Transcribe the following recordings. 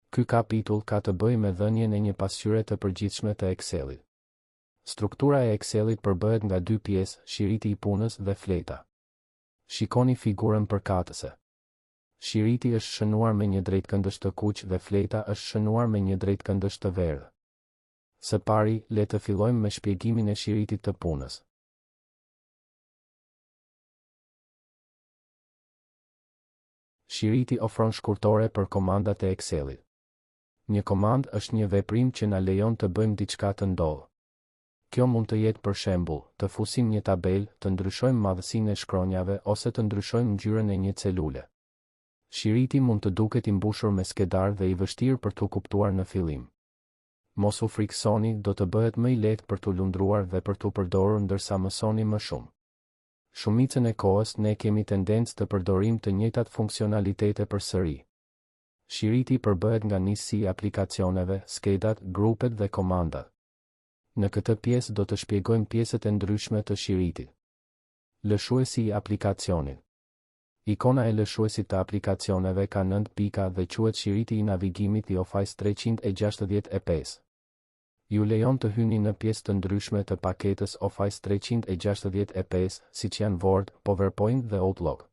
Ky kapitull ka të bëjë me dhënien e një pasqyre të përgjithshme të Excelit. Struktura e Excelit përbëhet nga dy pjesë, shiriti i punës dhe fleta. Shikoni figurën përkatëse. Shiriti është shënuar me një drejtkëndësh të kuq dhe fleta është shënuar me një drejtkëndësh të verdhë. Së pari, le të fillojmë me shpjegimin e shiritit të punës. Shiriti ofron shkurtore për komandat e Excelit. Një komandë është një veprim që na lejon të bëjmë diçka të ndodhë. Kjo mund të jetë për shembull, të fusim një tabelë, të ndryshojmë madhësinë e shkronjave ose të ndryshojmë ngjyrën e një celule. Shiriti mund të duket i mbushur me skedar dhe i vështirë për t'u kuptuar në fillim. Mos u friksoni, do të bëhet më i lehtë për t'u lundruar dhe për t'u përdorur ndërsa mësoni më shumë. Shumicën e kohës ne kemi tendencë të përdorim të njëjtat funksionalitete përsëri. Shiriti përbëhet nga nisësi i aplikacioneve, skedat, grupet dhe komandat. Në këtë pjesë do të shpjegojmë pjesët e ndryshme të shiritit. Lëshuesi i aplikacionit. Ikona e lëshuesit të aplikacioneve ka 9 pika dhe quhet shiriti i navigimit i Office 365. Ju lejon të hyni në pjesë të ndryshme të paketës Office 365, siç janë Word, PowerPoint dhe Outlook.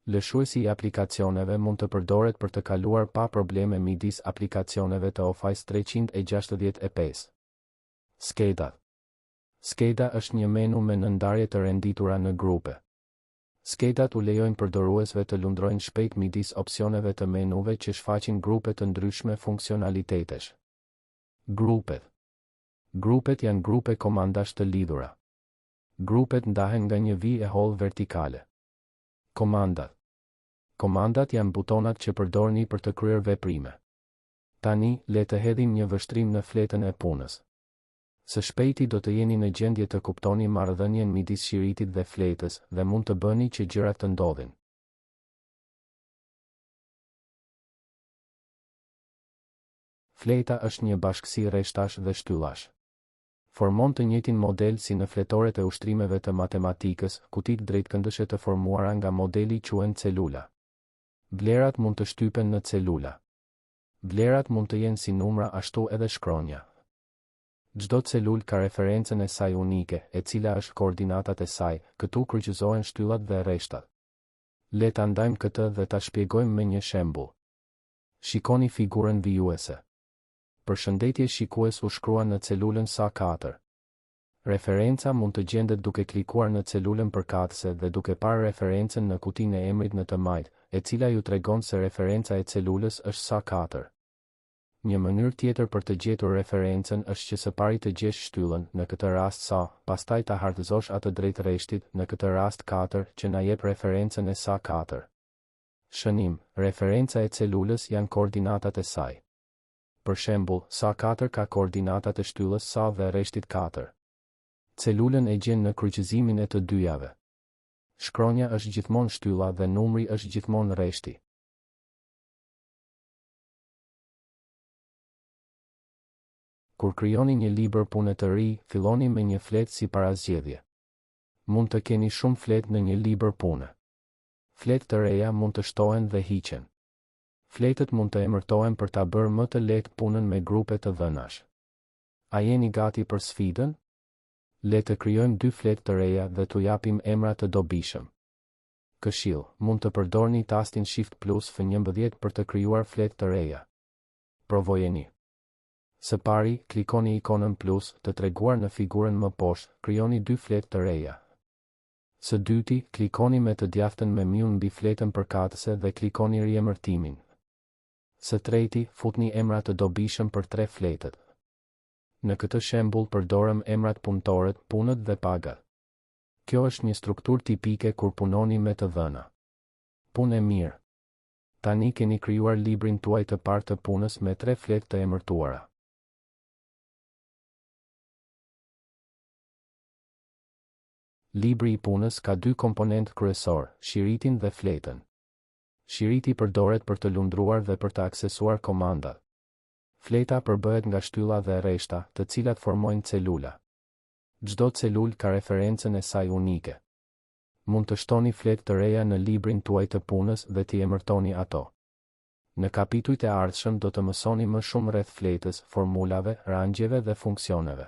Lëshuesi i aplikacioneve mund të përdoret për të kaluar pa probleme midis aplikacioneve të Office 365. Skedat. Skeda është një menu me nëndarje të renditura në grupe. Skedat u lejojnë përdoruesve të lundrojnë shpejt midis opsioneve të menuve që shfaqin grupe të ndryshme funksionalitetesh. Grupet. Grupet janë grupe komandash të lidhura. Grupet ndahen nga një vijë e hollë vertikale. Komandat. Komandat janë butonat që përdorni për të kryer veprime. Tani, le të hedhim një vështrim në fletën e punës. Së shpejti do të jeni në gjendje të kuptoni marrëdhënien midis shiritit dhe fletës dhe mund të bëni që gjërat të ndodhin. Fleta është një bashkësi rreshtash dhe shtyllash. Formon të njëjtin model si në fletoret e ushtrimeve të matematikës, kutit drejtkëndëshe të formuara nga modeli quhen celula. Vlerat mund të shtypen në celula. Vlerat mund të jenë si numra ashtu edhe shkronja. Çdo celul ka referencën e saj unike, e cila është koordinatat e saj, këtu kryqëzohen shtyllat dhe rreshtat. Le ta ndajmë këtë dhe ta shpjegojmë me një shembull. Shikoni figurën vijuese. Përshëndetje shikues u shkrua në celulën SA4. Referenca mund të gjendet duke klikuar në celulën përkatëse dhe duke parë referencën në kutinë e emrit në të majtë, e cila ju tregon se referenca e celulës është SA4. Një mënyrë tjetër për të gjetur referencën është që së pari të gjesh shtyllën, në këtë rast SA, pastaj ta hartëzosh atë drejt rreshtit, në këtë rast 4, që na jep referencën e SA4. Shënim, referenca e celulës janë koordinatat e saj. Për shembull, SA4 ka koordinatat e shtyllës SA dhe rreshtit 4. Celulën e gjen në kryqëzimin e të dyjave. Shkronja është gjithmonë shtylla dhe numri është gjithmonë rreshti. Kur krijoni një libër pune të ri, filloni me një fletë si parazgjedhje. Mund të keni shumë fletë në një libër pune. Fletë të reja mund të shtohen dhe hiqen. Fletët mund të emërtohen për ta bërë më të lehtë punën me grupe të dhënash. A jeni gati për sfidën? Le të krijojmë 2 fletë të reja dhe t'u japim emra të dobishëm. Këshill, mund të përdorni tastin Shift plus F11 për të krijuar fletë të reja. Provojeni. Së pari, klikoni ikonën plus, të treguar në figurën më poshtë, krijoni 2 fletë të reja. Së dyti, klikoni me të djathtën me myun mbi fletën përkatëse dhe klikoni riemërtimin. Së treti, futni emra të dobishëm për 3 fletët. Në këtë shembull përdorëm emrat punëtorët, punët dhe pagat. Kjo është një strukturë tipike kur punoni me të dhëna. Punë e mirë. Tani keni krijuar librin tuaj të parë të punës me 3 fletë të emërtuara. Libri i punës ka 2 komponentë kryesor, shiritin dhe fletën. Shiriti përdoret për të lundruar dhe për të aksesuar komandat. Fleta përbëhet nga shtylla dhe rreshta, të cilat formojnë celula. Çdo celul ka referencën e saj unike. Mund të shtoni fletë të reja në librin tuaj të punës dhe t'i emërtoni ato. Në kapitujt e ardhshëm do të mësoni më shumë rreth fletës, formulave, rangjeve dhe funksioneve.